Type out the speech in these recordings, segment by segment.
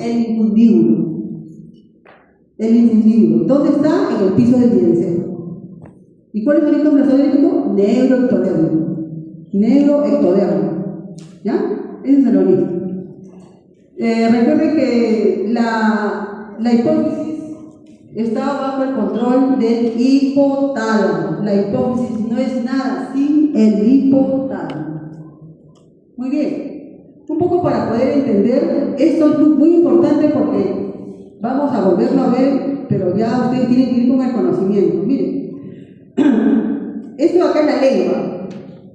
El infundíbulo. El infundíbulo. ¿Dónde está? En el piso del diencéfalo. ¿Y cuál es el origen blasodérmico? Neuroectodérmico. Neuroectodérmico. ¿Ya? Ese es el origen. Recuerden que la hipófisis está bajo el control del hipotálamo. La hipófisis no es nada sin el hipotálamo. Muy bien. Un poco para poder entender, esto es muy importante porque vamos a volverlo a ver, pero ya ustedes tienen que ir con el conocimiento. Miren, esto acá es la lengua,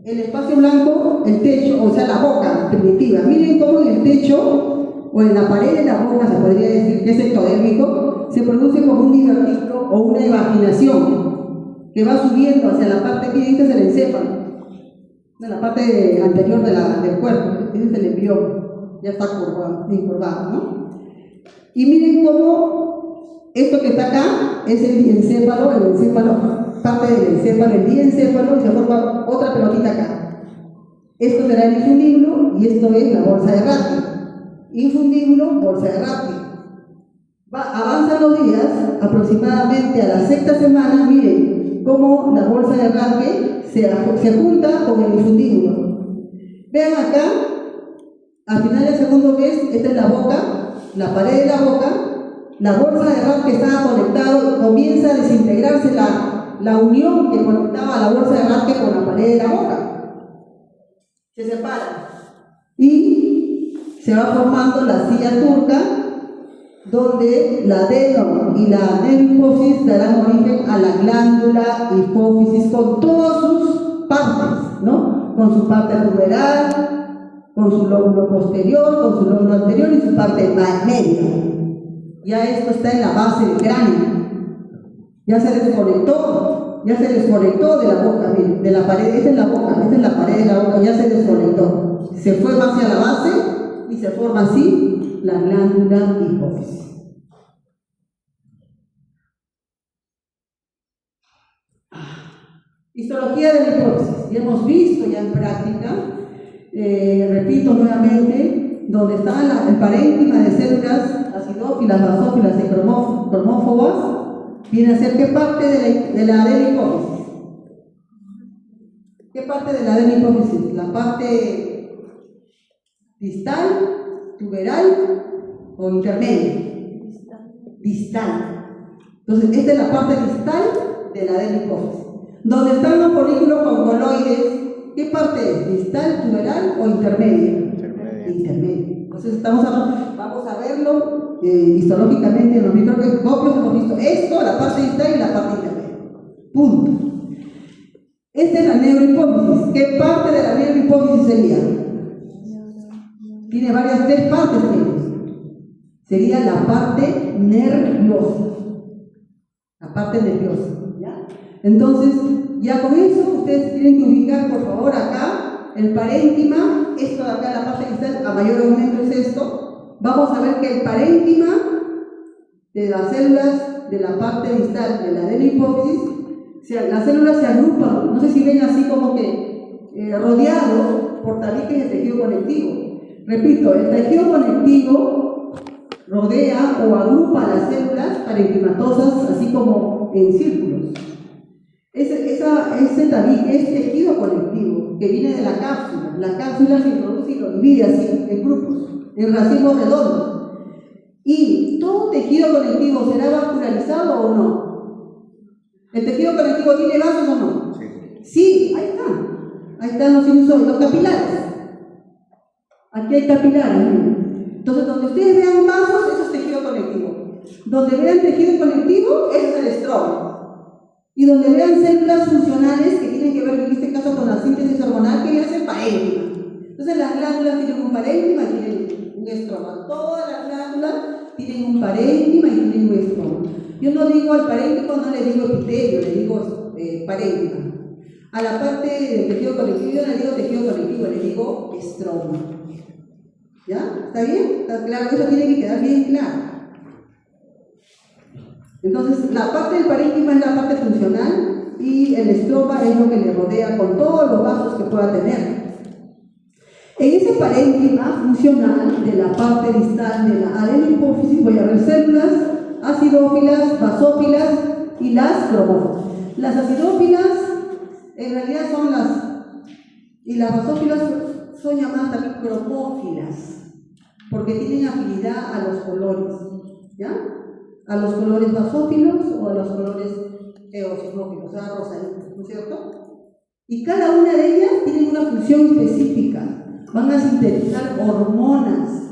el espacio blanco, el techo, o sea, la boca primitiva. Miren cómo en el techo o en la pared de la boca, se podría decir que es ectodérmico, se produce como un divertículo o una evaginación que va subiendo hacia la parte que dice el encéfalo, de la parte anterior del cuerpo. Ese es el embrión, ya está incurvado, ¿no? Y miren cómo esto que está acá es el encéfalo, parte del encéfalo, el diencéfalo, y se forma otra pelotita acá. Esto será el infundíbulo y esto es la bolsa de Rathi. Infundíbulo, bolsa de Rathi. Avanzan los días, aproximadamente a la sexta semana, miren cómo la bolsa de Rathi se junta con el infundíbulo. Vean acá, al final del segundo mes, esta es la boca, la pared de la boca, la bolsa de Rathi que estaba conectado, comienza a desintegrarse la unión que conectaba la bolsa de Rathi con la pared de la boca. Se separa y se va formando la silla turca, donde la adeno y la adenohipófisis darán origen a la glándula hipófisis con todas sus partes, ¿no? Con su parte tuberal, con su lóbulo posterior, con su lóbulo anterior y su parte media. Ya esto está en la base del cráneo. Ya se desconectó de la boca, miren, de la pared. Esta es la boca, esta es la pared de la boca, ya se desconectó. Se fue hacia la base y se forma así la glándula hipófisis. Histología de la hipófisis. Ya hemos visto ya en práctica, repito nuevamente, donde está el parénquima de células acidófilas, basófilas y cromófobas, viene a ser ¿qué parte de la adenihipófisis? ¿Qué parte de la adenihipófisis? La parte distal, tuberal o intermedia. Distal. Entonces, esta es la parte distal de la adenihipófisis. Donde están los folículos congoloides, ¿qué parte es? ¿Distal, tuberal o intermedia? Intermedia. Entonces vamos a verlo histológicamente en los microscopios. Hemos visto esto, la parte distal y la parte intermedia. Punto. Esta es la neurohipófisis. ¿Qué parte de la neurohipófisis sería? Tiene tres partes. Sería la parte nerviosa. La parte nerviosa. ¿Ya? Entonces, ya con eso ustedes tienen que ubicar, por favor, acá el parénquima. Esto de acá, la parte distal, a mayor aumento es esto. Vamos a ver que el parénquima de las células de la parte distal de la adenihipófisis, las células se agrupan, no sé si ven así como que rodeados por tabiques de tejido conectivo. Repito, el tejido conectivo rodea o agrupa las células parenquimatosas así como en círculos. Ese tabique es tejido conectivo que viene de la cápsula. La cápsula se introduce y lo divide así en grupos, en racimos redondos. ¿Y todo tejido conectivo será vascularizado o no? ¿El tejido conectivo tiene vasos o no? Sí, ahí están. Ahí están los sinusoides, los capilares. Aquí hay capilares. Entonces, donde ustedes vean vasos, eso es tejido conectivo. Donde vean tejido conectivo, eso es el estroma. Y donde vean células funcionales que tienen que ver en este caso con la síntesis hormonal, que es el parénquima. Entonces las glándulas tienen un parénquima y tienen un estroma. Todas las glándulas tienen un parénquima y tienen un estroma. Yo no digo al parénquima, no le digo epitelio, le digo parénquima. A la parte del tejido conectivo, yo le digo tejido conectivo, le digo estroma. ¿Ya? ¿Está bien? ¿Está claro? Eso tiene que quedar bien claro. Entonces, la parte del parénquima es la parte funcional y el estroma es lo que le rodea con todos los vasos que pueda tener. En ese parénquima funcional de la parte distal de la adenopófisis voy a ver células acidófilas, basófilas y las cromófilas. Las acidófilas en realidad son y las basófilas son llamadas también cromófilas, porque tienen afinidad a los colores, ¿ya? A los colores basófilos o a los colores eosinófilos, o sea, rosaditos, ¿no es cierto? Y cada una de ellas tiene una función específica. Van a sintetizar hormonas.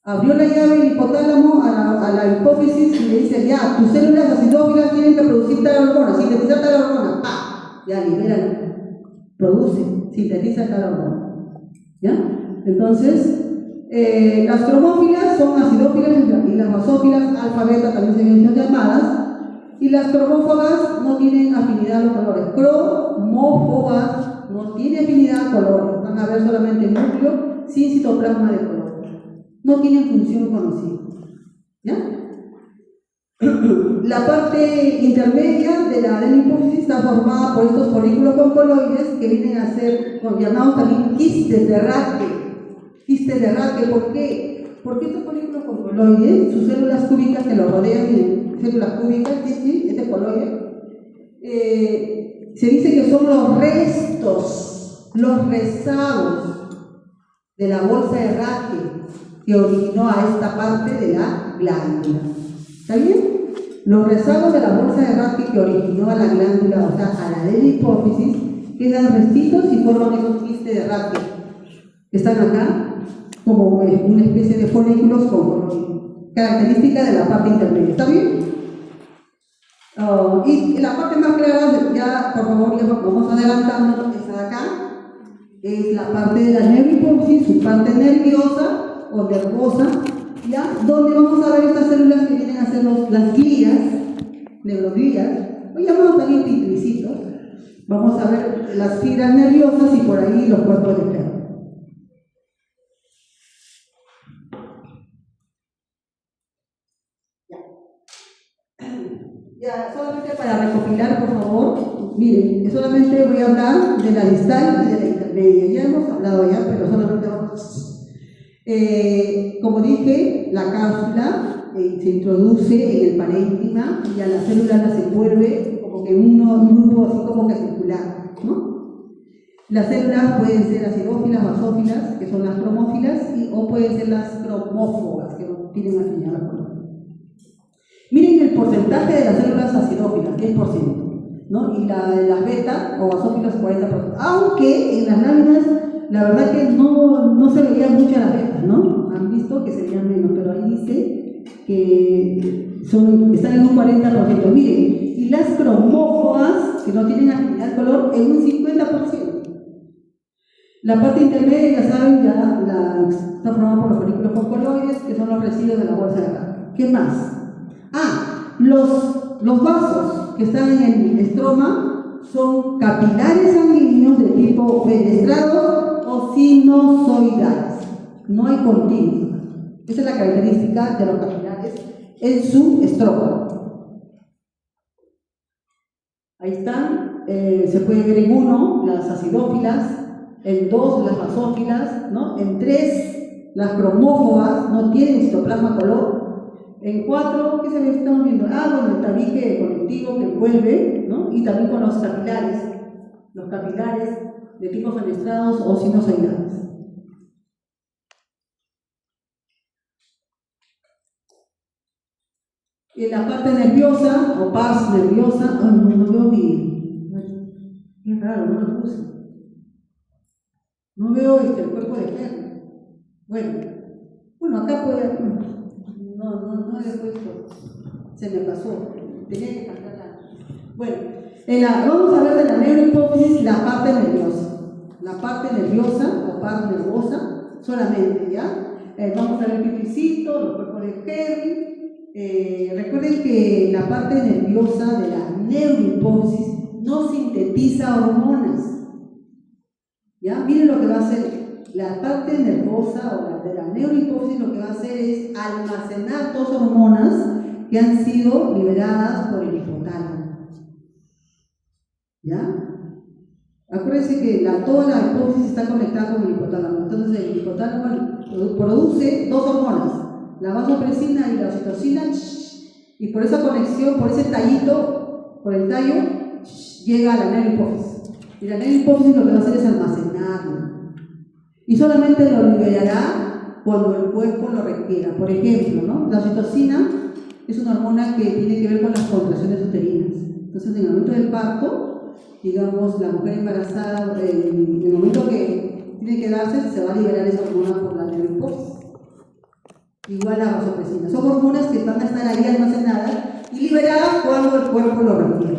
Abrió la llave el hipotálamo a la hipófisis y le dice, ya, tus células acidófilas tienen que producir tal hormona, sintetizar tal hormona, ¡pah! Ya, liberan, produce, sintetiza tal hormona. ¿Ya? Entonces, las cromófilas son acidófilas y las basófilas, alfa, beta, también se ven llamadas, y las cromófagas no tienen afinidad a los colores. Cromófagas no tienen afinidad a colores, van a ver solamente el núcleo sin citoplasma de color. No tienen función conocida. ¿Ya? La parte intermedia de la adenopófisis está formada por estos folículos concoloides que vienen a ser llamados también quistes de Rathke. Quistes de Rathke, ¿por qué? Porque estos folículos concoloides, sus células cúbicas que los rodean, células cúbicas, este coloide, se dice que son los restos, los rezagos de la bolsa de Rathke que originó a esta parte de la glándula. ¿Está bien? Los rezagos de la bolsa de Rathke que originó a la glándula, o sea, a la adenopófisis, quedan restitos y forman esos quistes de Rathke que están acá como una especie de folículos con característica de la parte intermedia. ¿Está bien? Y la parte más clara, ya por favor, ya vamos adelantando, esta de acá, es la parte de la neurohipófisis, su parte nerviosa o nervosa, ¿ya? Donde vamos a ver estas células que vienen a ser las glías, neuroglías, o llamamos también pitricitos. Vamos a ver las fibras nerviosas y por ahí los cuerpos de Fermi. Ya, solamente para recopilar, por favor, miren, solamente voy a hablar de la distal y de la intermedia. Ya hemos hablado ya, pero solamente vamos. Como dije, la cápsula se introduce en el parénquima y a la célula la se envuelve como que en un grupo así como que circular, ¿no? Las células pueden ser acidófilas, basófilas, que son las cromófilas, o pueden ser las cromófogas, que no tienen afinidad al color. Miren el porcentaje de las células acidófilas, 10%, ¿no? Y la de las beta o basófilas, 40%. Aunque en las láminas, la verdad que no se veían mucho las betas, ¿no? Han visto que se veían menos, pero ahí dice que están en un 40%. Miren, y las cromófogas, que no tienen afinidad al color, en un 50%. La parte intermedia, ya saben, está formada por los folículos concoloides, que son los residuos de la bolsa de Rathke. ¿Qué más? Los vasos que están en el estroma son capilares sanguíneos de tipo fenestrados o sinusoidales. No hay continuos. Esa es la característica de los capilares en su estroma. Ahí están, se puede ver en 1 las acidófilas, en 2 las basófilas, ¿no? En 3 las cromófogas no tienen citoplasma color. En 4, ¿qué se ve? Estamos viendo? Bueno, el tabique conectivo que envuelve, ¿no? Y también con los capilares de tipo fenestrados o sinusoidales. En la parte nerviosa o pars nerviosa, no veo qué raro, no lo puse. No veo el cuerpo de Fermi. Bueno, acá puede. No le he puesto. Se me pasó. Tenía que cambiarla. Bueno, vamos a ver de la neurohipófisis la parte nerviosa. La parte nerviosa o parte nervosa solamente, ¿ya? Vamos a ver el pitricito, los cuerpos de Fermi. Recuerden que la parte nerviosa de la neurohipófisis no sintetiza hormonas. ¿Ya? Miren lo que va a hacer. La parte nervosa o de la neurohipófisis lo que va a hacer es almacenar 2 hormonas que han sido liberadas por el hipotálamo. ¿Ya? Acuérdense que toda la hipófisis está conectada con el hipotálamo. Entonces el hipotálamo produce dos hormonas, la vasopresina y la oxitocina, y por esa conexión, por ese tallito, por el tallo, llega a la neurohipófisis. Y la neurohipófisis lo que va a hacer es almacenarlo. Y solamente lo liberará cuando el cuerpo lo requiera. Por ejemplo, ¿no? La oxitocina es una hormona que tiene que ver con las contracciones uterinas. Entonces, en el momento del parto, digamos, la mujer embarazada, en el momento que tiene que darse, se va a liberar esa hormona por la neurohipófisis. Igual la vasopresina. Son hormonas que van a estar ahí almacenadas y liberadas cuando el cuerpo lo requiere.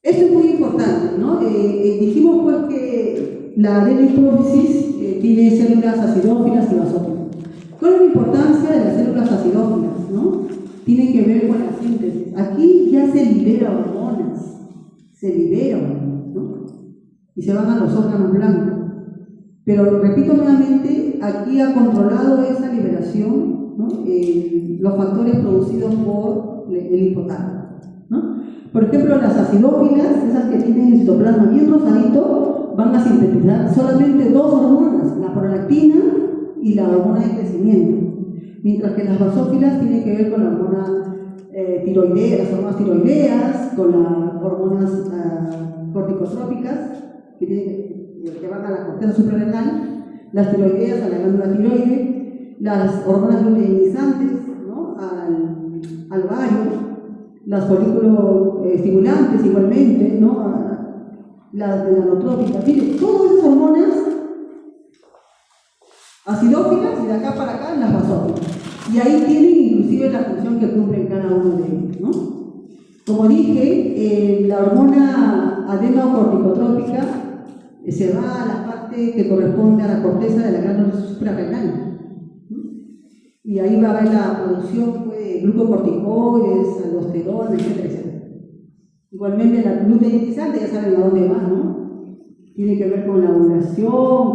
Esto es muy importante, ¿no? Dijimos pues que la neurohipófisis tiene células acidófilas y basófilas. ¿Cuál es la importancia de las células acidófilas, no? Tiene que ver con la síntesis. Aquí ya se liberan hormonas, ¿no? Y se van a los órganos blancos. Pero repito nuevamente, aquí ha controlado esa liberación, ¿no? Los factores producidos por el hipotálamo, ¿no? Por ejemplo, las acidófilas, esas que tienen el citoplasma bien rosadito, van a sintetizar solamente dos hormonas, la prolactina y la hormona de crecimiento, mientras que las basófilas tienen que ver con la hormona tiroidea, las hormonas tiroideas, con las hormonas corticotrópicas que van a la corteza suprarrenal, las tiroideas a la glándula tiroide, las hormonas luteinizantes, ¿no? al ovario, las folículos estimulantes igualmente, ¿no? Las melanotrópicas. Miren, todas esas hormonas acidófilas y de acá para acá las basófilas. Y ahí tienen inclusive la función que cumplen cada uno de ellos, ¿no? Como dije, la hormona adenocorticotrópica se va a la parte que corresponde a la corteza de la glándula suprarrenal. Y ahí va a haber la producción de glucocorticoides, aldosterona, etcétera. Igualmente la gluteinizante, ya saben a dónde va, ¿no? Tiene que ver con la ovulación,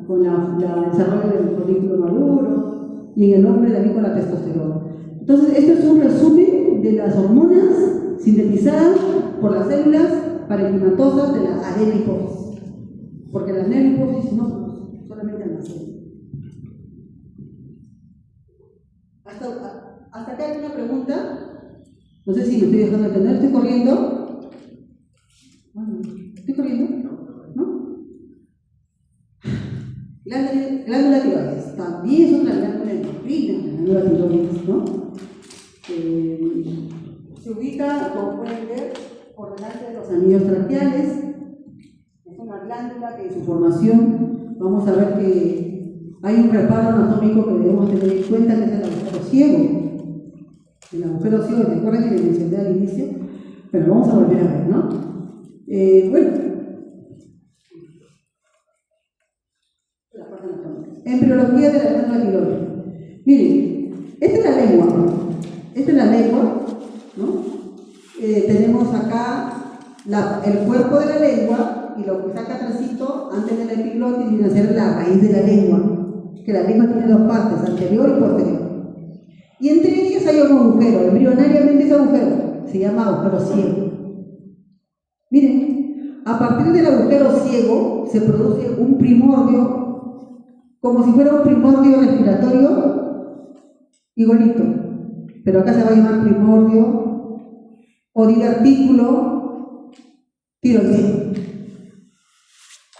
con el desarrollo del folículo maduro, y en el hombre también con la testosterona. Entonces, esto es un resumen de las hormonas sintetizadas por las células parenquimatosas de la adenohipófisis, porque la neurohipófisis no produce, solamente almacena. ¿Hasta acá hay una pregunta? No sé si me estoy dejando entender. ¿Estoy corriendo? Bueno, ¿estoy corriendo? ¿No? Glándula tiroides. También es otra glándula endocrina, la glándula tiroides, ¿no? Se ubica, como pueden ver, por delante de los anillos traqueales. Es una glándula que en su formación vamos a ver que hay un reparo anatómico que debemos tener en cuenta, que es el agujero ciego. El agujero ciego, recuerden que le mencioné al inicio, pero vamos a volver a ver, ¿no? Bueno, embriología de la glándula tiroides. Miren, esta es la lengua, ¿no? Tenemos acá el cuerpo de la lengua, y lo que está acá atrásito, antes del epiglotis, viene a ser la raíz de la lengua, que la lengua tiene dos partes, anterior y posterior. Y entre ellas hay un agujero, embrionariamente ese agujero se llama agujero ciego. Miren, a partir del agujero ciego se produce un primordio, como si fuera un primordio respiratorio, igualito, pero acá se va a llamar primordio o divertículo tiroideo.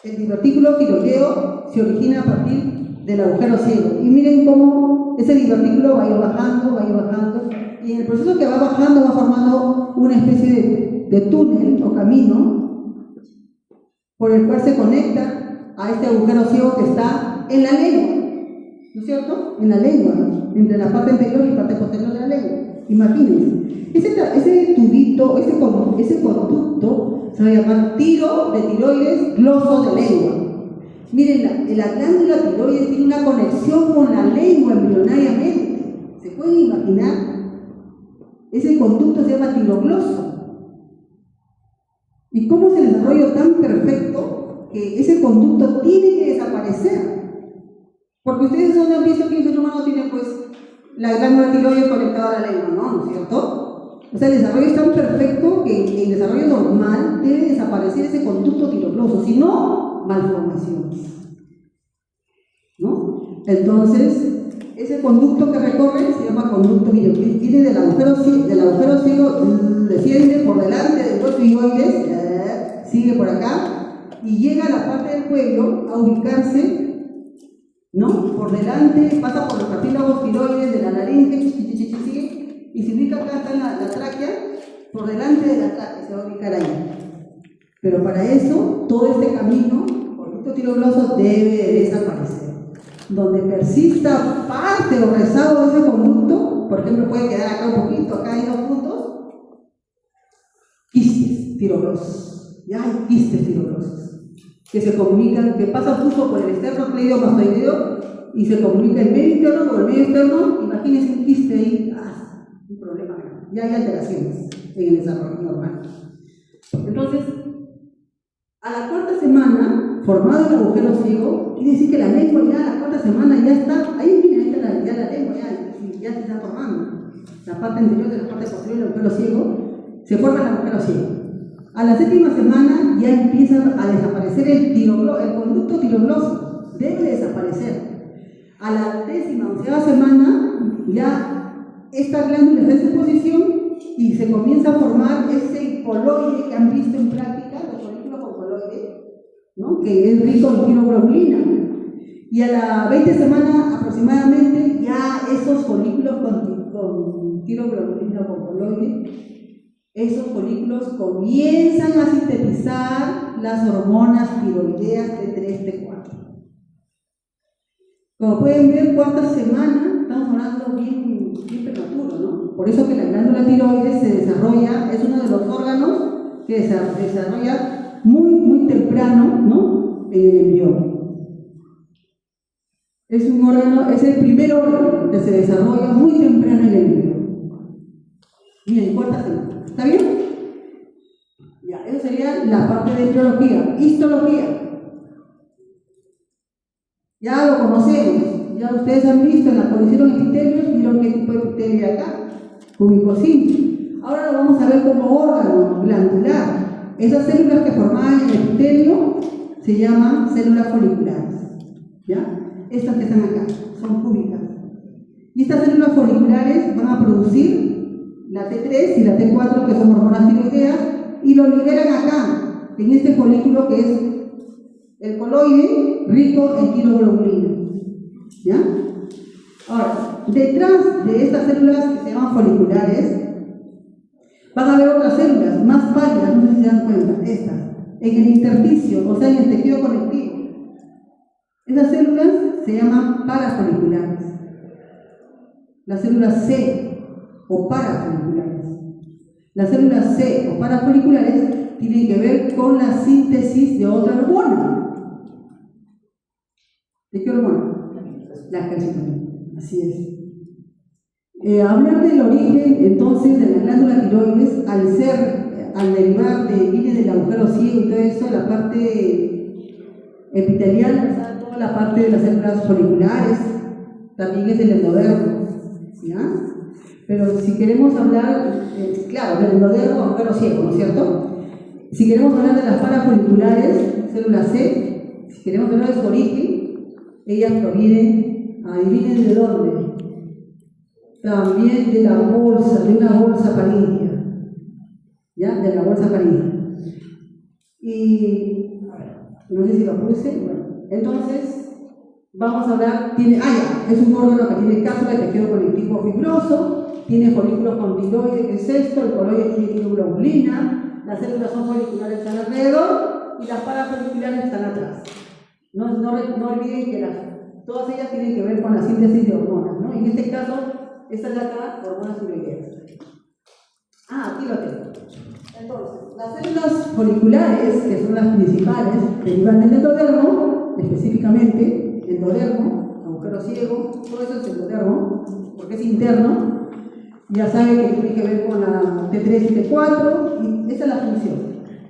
El divertículo tiroideo se origina a partir del agujero ciego. Y miren cómo ese divertículo va a ir bajando, y en el proceso que va bajando va formando una especie de túnel o camino por el cual se conecta a este agujero ciego que está en la lengua, ¿no es cierto? En la lengua, ¿no? Entre la parte anterior y la parte posterior de la lengua. Imagínense, ese tubito, ese conducto se va a llamar tiro de tiroides, gloso de lengua. Miren, la glándula tiroides tiene una conexión con la lengua embrionariamente. ¿Se pueden imaginar? Ese conducto se llama tirogloso. ¿Y cómo es el desarrollo tan perfecto que ese conducto tiene que desaparecer? Porque ustedes no han visto que el ser humano tiene, pues, la glándula tiroides conectada a la lengua, ¿no es cierto? O sea, el desarrollo es tan perfecto que en desarrollo normal debe desaparecer ese conducto tiroglosal, si no, malformaciones, ¿no? Entonces, ese conducto que recorre se llama conducto tiroglosal, viene del agujero ciego, desciende por delante del hueso tiroides, sigue por acá y llega a la parte del cuello a ubicarse, ¿no? Por delante, pasa por los cartílagos tiroides de la laringe, sigue, y se ubica acá, está en la tráquea, por delante de la tráquea, se va a ubicar ahí. Pero para eso, todo este camino, conducto tiroglosal, debe desaparecer. Donde persista parte o rezago de ese conducto, por ejemplo, puede quedar acá un poquito, acá hay 2 puntos, quistes tiroglosas. Ya hay quistes tiroglosas que se comunican, que pasan justo por el esternocleidomastoideo y se comunica el medio interno con el medio externo. Imagínense un quiste ahí, un problema grave. Ya hay alteraciones en el desarrollo normal. Entonces, a la 4ª semana, formado el agujero ciego, quiere decir que la lengua ya a la 4ª semana ya está, ahí viene ya la lengua, ya se está formando. La parte anterior de la parte posterior del agujero ciego, se forma el agujero ciego. A la 7ª semana ya empieza a desaparecer el conducto tiroglosal, debe desaparecer. A la 10ª, 11ª semana ya esta glándula está en su posición y se comienza a formar ese coloide que han visto en práctica, los folículos con coloide, ¿no? Que es rico en tiroglobulina. Y a la 20 semana aproximadamente ya esos folículos con tiroglobulina o con coloide, esos folículos comienzan a sintetizar las hormonas tiroideas T3, T4. Como pueden ver, 4ª semana, estamos hablando bien prematuro, ¿no? Por eso que la glándula tiroides se desarrolla, es uno de los órganos que se desarrolla muy temprano, ¿no? En el embrión. Es un órgano, es el primer órgano que se desarrolla muy temprano en el embrión. Bien, 4ª semana. ¿Está bien? Ya, eso sería la parte de etiología. Histología. Ya lo conocemos. Ya ustedes han visto en la colisión epitelios, vieron qué tipo de epitelio hay acá. Cúbico-simple. Ahora lo vamos a ver como órgano glandular. Esas células que formaban el epitelio se llaman células foliculares. ¿Ya? Estas que están acá son cúbicas. Y estas células foliculares van a producir la T3 y la T4, que son hormonas tiroideas, y lo liberan acá, en este folículo que es el coloide rico en tiroglobulina. ¿Ya? Ahora, detrás de estas células que se llaman foliculares, van a haber otras células más pálidas, no sé si se dan cuenta, estas, en el intersticio, o sea, en el tejido conectivo. Esas células se llaman parafoliculares. Las células C o parafoliculares. Las células C o parafoliculares tienen que ver con la síntesis de otra hormona. ¿De qué hormona? La calcitonina. Así es. Hablar del origen entonces de la glándula tiroides, al derivar viene del agujero ciego y todo eso, la parte epitelial, o sea, toda la parte de las células foliculares, también es el endodermo. ¿Ya? Pero si queremos hablar, claro, del endodermo, agujero ciego, ¿no es cierto? Si queremos hablar de las parafoliculares, célula C, si queremos hablar de su origen, ellas provienen, adivinen de dónde, también de la bolsa, de una bolsa paríngea, ¿ya? De la bolsa paríngea. Y, no sé si lo puse, bueno, entonces, vamos a hablar, es un órgano que tiene cápsula de tejido conectivo fibroso, tiene folículos con tiroides, que es esto, el coloide tiene tiroglobulina, las células son foliculares están alrededor y las parafoliculares están atrás. No olviden que todas ellas tienen que ver con la síntesis de hormonas, ¿no? En este caso, esta de acá, hormonas tiroideas. Aquí lo tengo. Entonces, las células foliculares, que son las principales, derivan del endodermo, específicamente, endodermo, agujero ciego, todo eso es endodermo, porque es interno. Ya saben que tiene que ver con la T3 y T4, y esa es la función,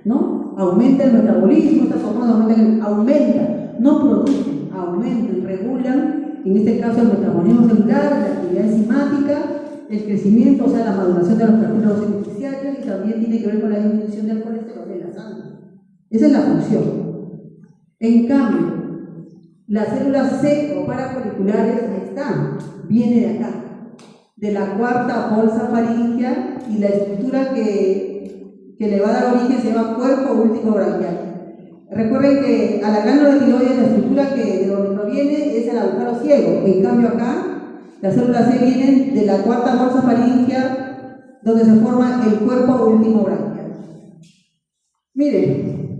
¿no? Aumenta el metabolismo, estas hormonas aumentan, no producen, aumentan, regulan en este caso el metabolismo celular, la actividad enzimática, el crecimiento, o sea, la maduración de los cartílagos intersticiales, y también tiene que ver con la disminución del colesterol en la sangre. Esa es la función. En cambio, las células C o parafoliculares, ahí están, viene de acá, de la cuarta bolsa faríngea, y la estructura que le va a dar origen se llama cuerpo último branquial. Recuerden que a la glándula tiroides la estructura que de donde proviene es el agujero ciego. En cambio acá, las células C vienen de la cuarta bolsa faríngea, donde se forma el cuerpo último branquial. Miren,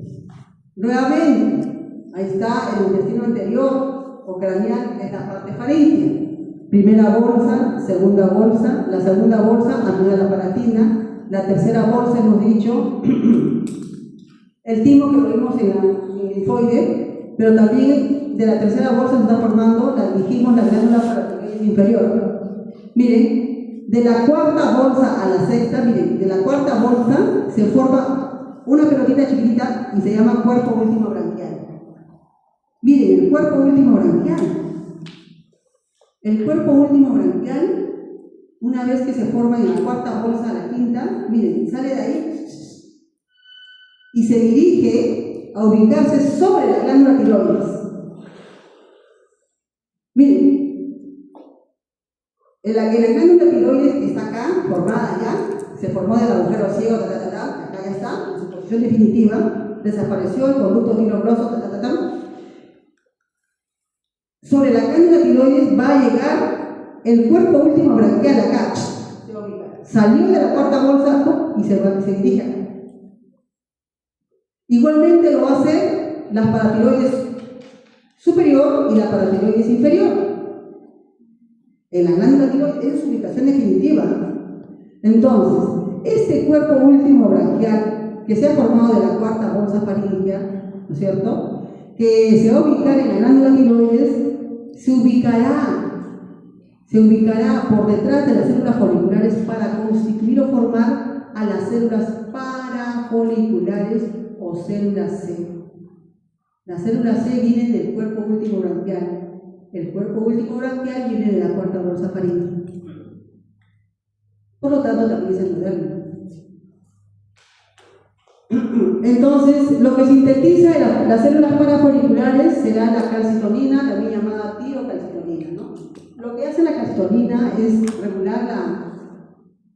nuevamente, ahí está el intestino anterior o craneal, es la parte faríngea. Primera bolsa, segunda bolsa, la segunda bolsa anuda la palatina, la tercera bolsa hemos dicho el timo que lo vimos en el linfoide, pero también de la tercera bolsa se está formando, dijimos, la glándula paratiroides inferior. Miren, de la cuarta bolsa a la sexta, miren, de la cuarta bolsa se forma una pelotita chiquitita y se llama cuerpo último branquial. Miren, el cuerpo último branquial. El cuerpo último branquial, una vez que se forma en la cuarta bolsa a la quinta, miren, sale de ahí y se dirige a ubicarse sobre la glándula tiroides. Miren, la glándula tiroides está acá, formada ya, se formó del agujero ciego, acá ya está, en su posición definitiva, desapareció el conducto tirogroso, Sobre la glándula tiroides va a llegar el cuerpo último branquial acá, se va a ubicar. Salió de la cuarta bolsa y se dirige acá. Igualmente lo va a hacer las paratiroides superior y la paratiroides inferior. En la glándula tiroides es su ubicación definitiva. Entonces, este cuerpo último branquial que se ha formado de la cuarta bolsa faríngea, ¿no es cierto?, que se va a ubicar en la glándula tiroides, se ubicará por detrás de las células foliculares para constituir o formar a las células parafoliculares o células C. Las células C vienen del cuerpo último branquial. El cuerpo último branquial viene de la cuarta bolsa faríngea. Por lo tanto, también es endodermo. Entonces, lo que sintetiza las células parafoliculares será la calcitonina, también llamada tirocalcitonina, ¿no? Lo que hace la calcitonina es regular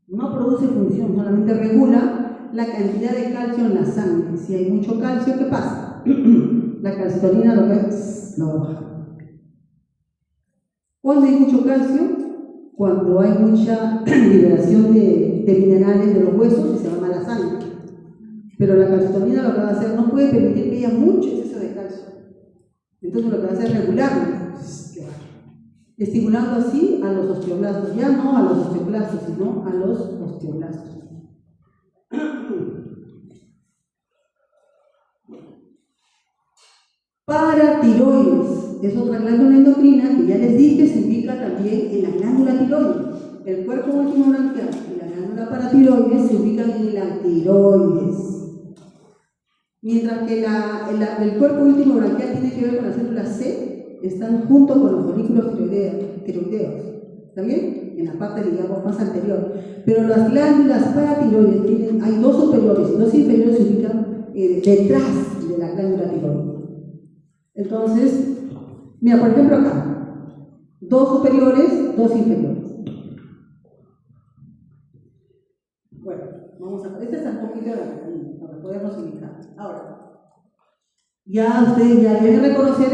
no produce función, solamente regula la cantidad de calcio en la sangre. Si hay mucho calcio, ¿qué pasa? La calcitonina lo baja. ¿Cuándo hay mucho calcio? Cuando hay mucha liberación de minerales de los huesos y se va mal la sangre. Pero la calcitonina lo que va a hacer, no puede permitir que haya mucho exceso de calcio. Entonces lo que va a hacer es regularlo, estimulando así a los osteoblastos, ya no a los osteoclastos, sino a los osteoblastos. Paratiroides es otra glándula endocrina que ya les dije se ubica también en la glándula tiroides. El cuerpo último branquial y la glándula paratiroides se ubican en la tiroides. Mientras que el cuerpo último branquial tiene que ver con las células C, están junto con los folículos tiroideos. ¿Está bien? En la parte, digamos, más anterior. Pero las glándulas paratiroides hay dos superiores y dos inferiores se ubican detrás de la glándula tiroides. Entonces, mira, por ejemplo acá, dos superiores, dos inferiores. Bueno, vamos a ver, este está un poquito de la para podernos ubicar. Ahora, ya ustedes ya deben reconocer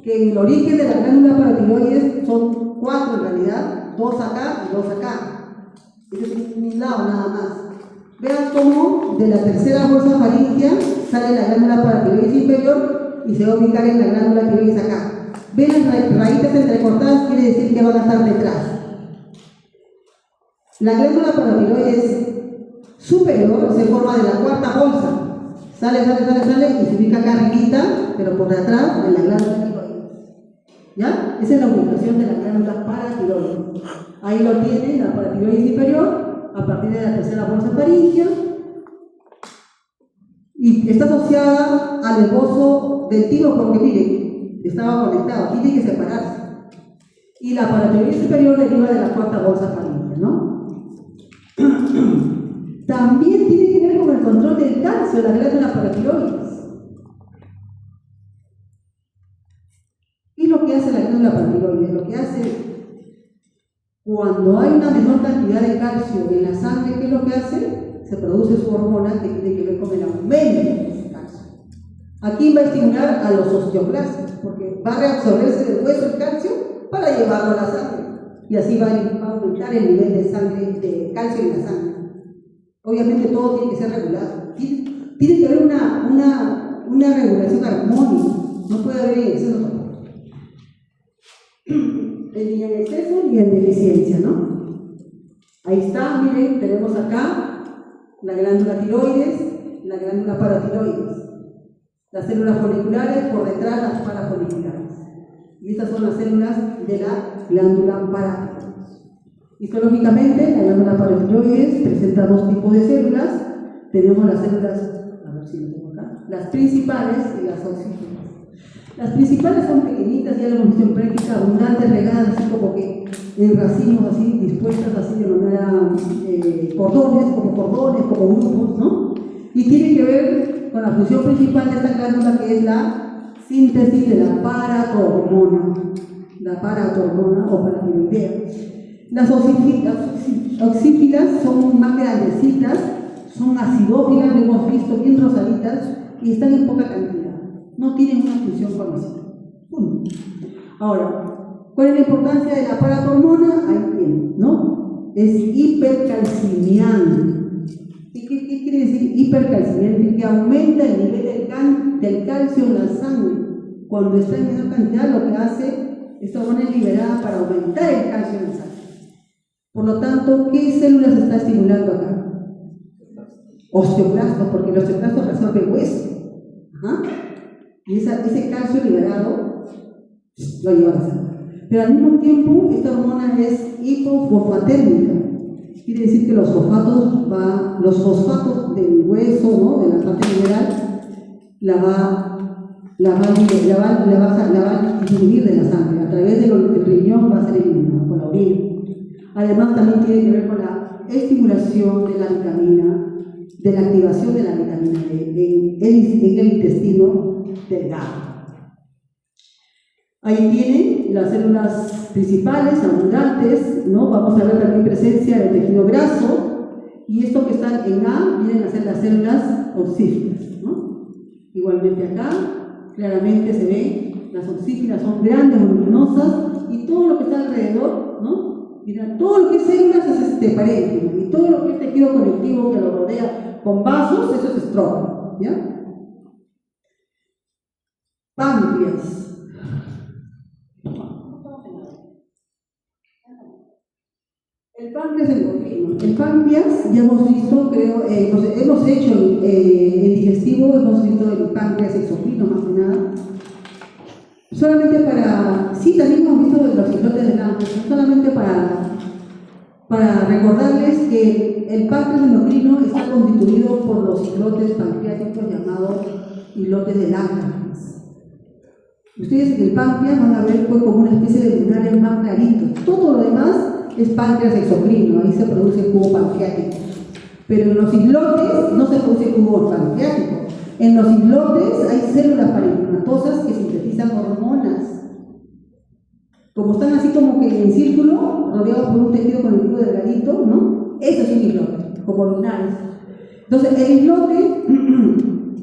que el origen de la glándula paratiroides son cuatro en realidad, dos acá y dos acá. Este es un lado nada más. Vean cómo de la tercera bolsa faríngea sale la glándula paratiroides inferior y se va a ubicar en la glándula tiroides acá. Ven las rayitas entrecortadas, quiere decir que van a estar detrás. La glándula paratiroides superior se forma de la cuarta bolsa. Sale y se ubica acá arribita, pero por detrás de la glándula tiroides. ¿Ya? Esa es la ubicación de la glándula paratiroides. Ahí lo tienen, la paratiroides inferior, a partir de la tercera bolsa faríngea. Y está asociada al esbozo del timo porque, miren, estaba conectado, tiene que separarse. Y la paratiroides superior deriva de la cuarta bolsa faríngea, ¿no? También tiene que ver con el control del calcio de la glándula paratiroides. ¿Qué es lo que hace la glándula paratiroides? Lo que hace, cuando hay una menor cantidad de calcio en la sangre, ¿qué es lo que hace? Se produce su hormona que tiene que ver con el aumento de ese calcio. Aquí va a estimular a los osteoclastos, porque va a reabsorberse del hueso el calcio para llevarlo a la sangre. Y así va a aumentar el nivel de sangre, de calcio en la sangre. Obviamente todo tiene que ser regulado. Tiene que haber una regulación armónica. No puede haber exceso tampoco. Ni en exceso ni en deficiencia, ¿no? Ahí está, miren, tenemos acá la glándula tiroides, la glándula paratiroides. Las células foliculares, por detrás las parafoliculares. Y estas son las células de la glándula paratiroides. Histológicamente, la glándula paratiroides presenta dos tipos de células. Tenemos las células, a ver si lo tengo acá, las principales y las oxígenas. Las principales son pequeñitas, ya lo hemos visto en práctica, abundantes, regadas, así como que en racimos, así, dispuestas así de manera cordones, como grupos, ¿no? Y tiene que ver con la función principal de esta glándula, que es la síntesis de la paratormona o paratiroidea. Las oxífilas son más grandecitas, son acidófilas, lo hemos visto, bien rosaditas, y están en poca cantidad. No tienen una función conocida. Punto. Ahora, ¿cuál es la importancia de la paratormona? Ahí tienen, ¿no? Es hipercalcimiante. ¿Qué quiere decir hipercalcimiante? Que aumenta el nivel del calcio en la sangre. Cuando está en menor cantidad, lo que hace, esta hormona es liberada para aumentar el calcio en la sangre. Por lo tanto, ¿qué células está estimulando acá? Osteoclastos, porque el osteoclasto resuelve el hueso. Ajá. Y ese calcio liberado lo lleva a la sangre. Pero al mismo tiempo, esta hormona es hipofosfatérmica. Quiere decir que los fosfatos del hueso, ¿no? De la parte mineral, la va a disminuir de la sangre. A través del riñón va a ser eliminado con la orina. Además, también tiene que ver con la estimulación de la vitamina, de la activación de la vitamina D en el intestino delgado. Ahí tienen las células principales, abundantes, ¿no? Vamos a ver también presencia del tejido graso, y esto que están en A vienen a ser las células oxígenas, ¿no? Igualmente acá, claramente se ve, las oxígenas son grandes, voluminosas, y todo lo que está alrededor, ¿no? Mira, todo lo que es células es parénquima, y todo lo que es tejido conectivo que lo rodea con vasos, eso es estrógeno, ¿ya? Páncreas. El páncreas endocrino. El páncreas, ya hemos visto, creo, hemos hecho el digestivo, hemos visto el páncreas exocrino más que nada. Solamente sí, también hemos visto los islotes del ángel, solamente para recordarles que el páncreas endocrino está constituido por los islotes pancreáticos llamados islotes del ángel. Ustedes en el páncreas van a ver como una especie de lunares más claritos. Todo lo demás es páncreas exocrino, ahí se produce jugo pancreático. Pero en los islotes no se produce jugo pancreático. En los islotes hay células parenquimatosas que sintetizan hormonas. Como están así como que en círculo, rodeados por un tejido conectivo delgadito, ¿no? Eso es un islote, como lunares. Entonces, el islote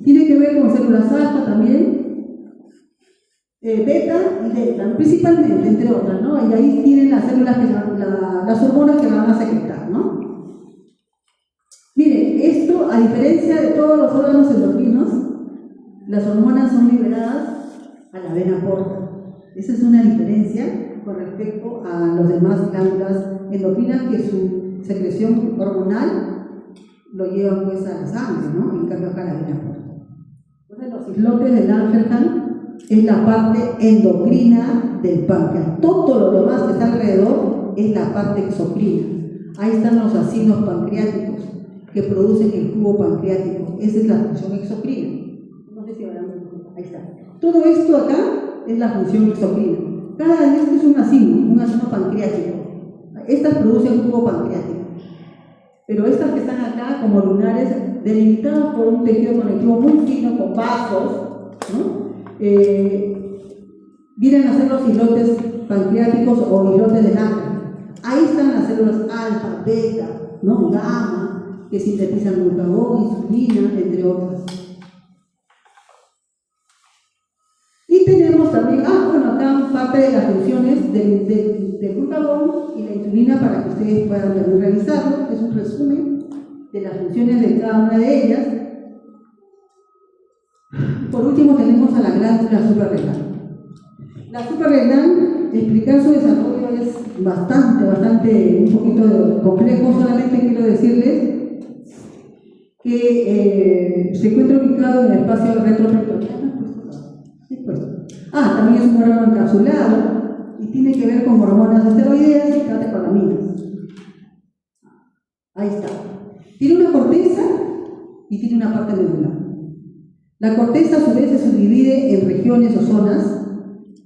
tiene que ver con células alfa también, beta y delta, principalmente, entre otras, ¿no? Y ahí tienen las células, las hormonas que van a secretar, ¿no? Miren, esto, a diferencia de todos los órganos endocrinos, las hormonas son liberadas a la vena porta. Esa es una diferencia con respecto a los demás glándulas endocrinas, que su secreción hormonal lo llevan pues a la sangre, ¿no? En cambio acá la vena porta. Entonces los islotes del Langerhans es la parte endocrina del páncreas. Todo lo demás que está alrededor es la parte exocrina. Ahí están los acinos pancreáticos que producen el jugo pancreático. Esa es la función exocrina. No sé si ahora ahí está. Todo esto acá es la función exocrina. Esto es un acino pancreático. Estas producen jugo pancreático. Pero estas que están acá, como lunares, delimitados por un tejido conectivo muy fino, con vasos, ¿no? Vienen a ser los islotes pancreáticos o islotes de nácar. Ahí están las células alfa, beta, ¿no? Gamma, que sintetizan glucagón, insulina, entre otras. Y tenemos también, acá parte de las funciones del glucagón y la insulina para que ustedes puedan también revisarlo. Es un resumen de las funciones de cada una de ellas. Por último tenemos a la glándula suprarrenal. La suprarrenal, explicar su desarrollo es bastante, un poquito complejo. Solamente quiero decirles que se encuentra ubicado en el espacio retroperitoneo. También es un órgano encapsulado y tiene que ver con hormonas esteroideas y catecolaminas. Ahí está. Tiene una corteza y tiene una parte medular. La corteza a su vez se subdivide en regiones o zonas,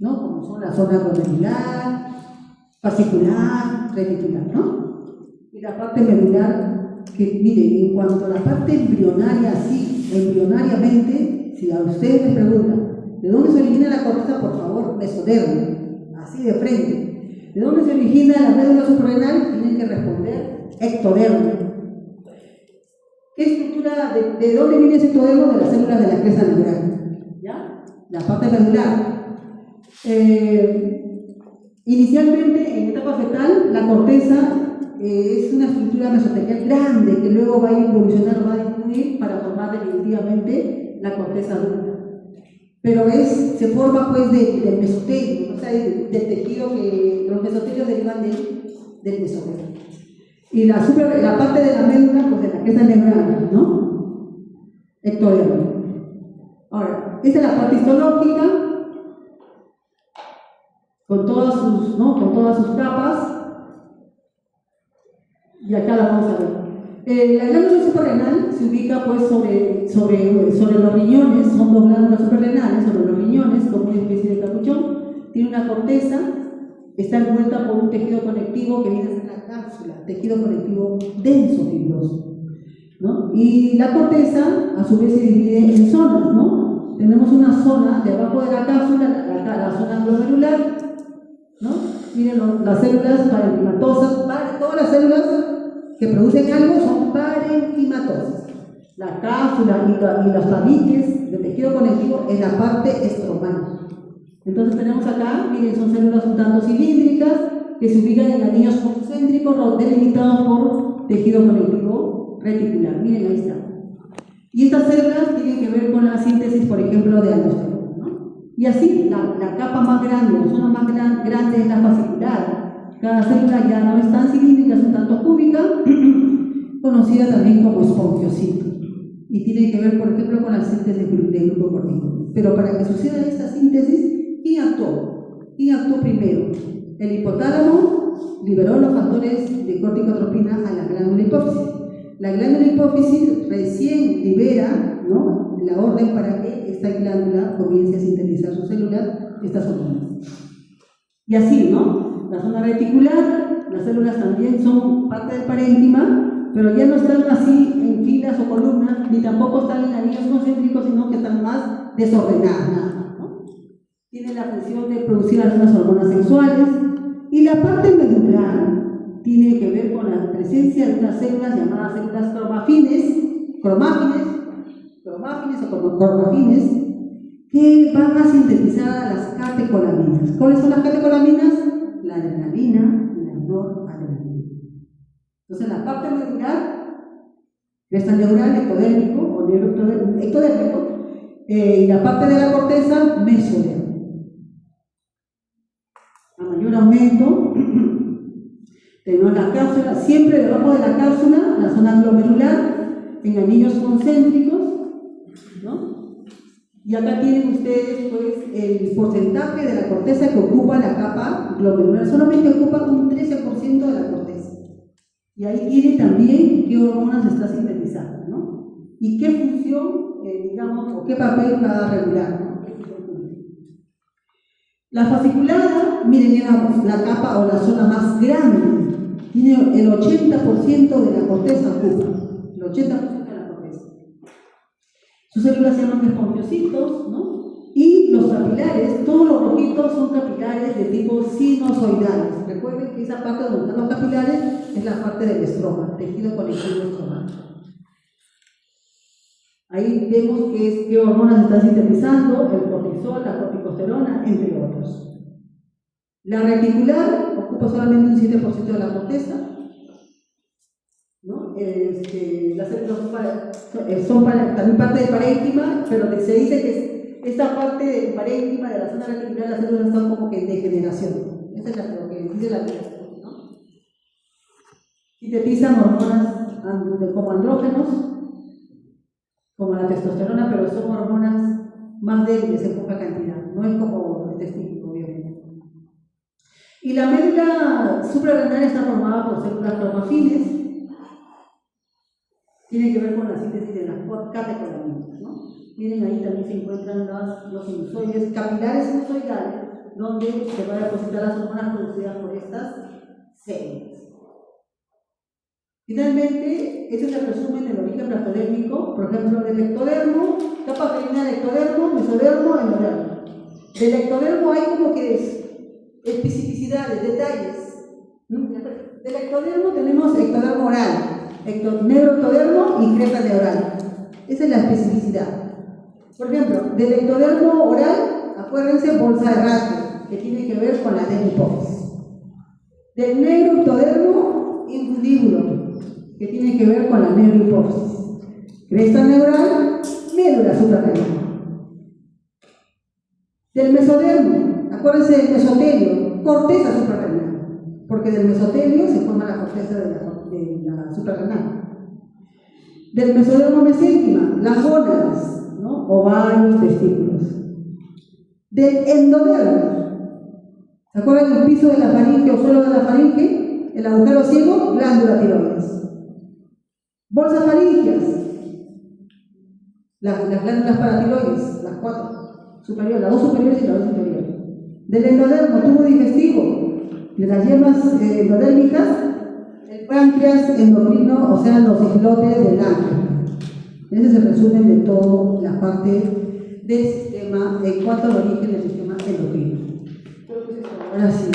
¿no? Como son la zona glomerular, fascicular, reticular, ¿no? Y la parte medular, que miren, en cuanto a la parte embrionaria, embrionariamente, si a ustedes les preguntan ¿de dónde se origina la corteza? Por favor, mesodermo, así de frente. ¿De dónde se origina la médula suprarrenal? Tienen que responder ectodermo. ¿Qué estructura, de dónde viene ese ectodermo? De las células de la cresta neural. ¿Ya? La parte medular. Inicialmente, en etapa fetal, la corteza es una estructura mesotelial grande que luego va a evolucionar, va a disminuir para formar definitivamente la corteza adulta. Pero se forma pues del mesotelio, o sea, del tejido que los mesotelios derivan del mesotelio. Y la parte de la médula, pues de la cresta neural, ¿no? Ectodermo. Ahora, esta es la parte histológica, con todas sus capas, y acá la vamos a ver. La glándula suprarrenal se ubica pues sobre los riñones. Son dos glándulas suprarrenales sobre los riñones, como una especie de capuchón. Tiene una corteza, está envuelta por un tejido conectivo que viene a ser la cápsula, tejido conectivo denso fibroso, ¿no? Y la corteza a su vez se divide en zonas, ¿no? Tenemos una zona debajo de la cápsula, la zona glomerular, ¿no? Miren las células parenquimatosas, todas las células que producen algo son parenquimatosas. La cápsula y los tabiques de tejido conectivo en la parte estromal. Entonces tenemos acá, miren, son células un tanto cilíndricas que se ubican en anillos concéntricos delimitados por tejido conectivo reticular. Miren, ahí está. Y estas células tienen que ver con la síntesis, por ejemplo, de aldosterona, ¿no? Y así, la capa más grande, la zona más grande es la fascicular. Cada célula ya no es tan cilíndrica, es un tanto cúbica, conocida también como espongiocito. Y tiene que ver, por ejemplo, con la síntesis de glucocorticoides. Pero para que suceda esta síntesis, ¿quién actuó? ¿Quién actuó primero? El hipotálamo liberó los factores de corticotropina a la glándula hipófisis. La glándula hipófisis recién libera, ¿no?, la orden para que esta glándula comience a sintetizar sus células, estas hormonas. Y así, ¿no? La zona reticular, las células también son parte del parénquima, pero ya no están así en filas o columnas, ni tampoco están en anillos concéntricos, sino que están más desordenadas, ¿no? Tiene la función de producir algunas hormonas sexuales. Y la parte medular tiene que ver con la presencia de unas células llamadas células cromafines, que van a sintetizar las catecolaminas. ¿Cuáles son las catecolaminas? La adrenalina y la noradrenalina. Entonces, la parte medular, cresta neural, ectodérmico o ectodérmico, y la parte de la corteza, mesodermo. A mayor aumento, tenemos la cápsula, siempre debajo de la cápsula, la zona glomerular, en anillos concéntricos, ¿no? Y acá tienen ustedes pues el porcentaje de la corteza que ocupa la capa glomerular. Solamente ocupa un 13% de la corteza. Y ahí tiene también qué hormonas está sintetizando, ¿no? Y qué función, digamos, o qué papel va a regular, ¿no? La fasciculada, miren, es la capa o la zona más grande. Tiene el 80% de la corteza ocupa. El 80% de la corteza. Sus células se llaman espongiocitos, ¿no? Y los capilares, todos los rojitos son capilares de tipo sinusoidales. Recuerden que esa parte donde están los capilares es la parte del estroma, tejido conectivo estromal. Ahí vemos qué hormonas están sintetizando, el cortisol, la corticosterona, entre otros. La reticular ocupa solamente un 7% de la corteza, ¿no? Las células son también parte del parénquima, pero se dice que esta parte del parénquima de la zona reticular, las células están como que en degeneración. Esa es lo que dice la literatura, ¿no? Sintetizan hormonas como andrógenos, como la testosterona, pero son hormonas más débiles en poca cantidad, no es como el testículo, obviamente. Y la médula suprarrenal está formada por células cromafines, tiene que ver con la síntesis de las catecolaminas, ¿no? Miren, ahí también se encuentran los sinusoides, capilares sinusoidales, donde se van a depositar las hormonas producidas por estas células. Finalmente, este es el resumen del origen plastodérmico, por ejemplo, del ectodermo, capa felina del ectodermo, mesodermo, endodermo. Del ectodermo hay como que especificidades, detalles. Del ectodermo tenemos ectodermo oral, neuroectodermo y cresta neural. Esa es la especificidad. Por ejemplo, del ectodermo oral, acuérdense, bolsa de rasgo, que tiene que ver con la hipófisis. Del neuroectodermo, infundíbulo, que tiene que ver con la neurohipófisis. Cresta neural, médula suprarrenal. Del mesodermo, acuérdense del mesotelio, corteza suprarrenal, porque del mesotelio se forma la corteza de la suprarrenal. Del mesodermo mesénquima, las gónadas, ¿no? Ovarios, testículos. Del endodermo, ¿se acuerdan del piso de la faringe o suelo de la faringe? El agujero ciego, glándula tiroides. Bolsas faringeas, las glándulas paratiroides, las 4 superiores, las 2 superiores y las 2 inferiores. Del endodermo, tubo digestivo, de las yemas endodérmicas, el páncreas endocrino, o sea, los islotes del ángel. Ese es el resumen de toda la parte del sistema en cuanto al origen del sistema endocrino. Ahora sí.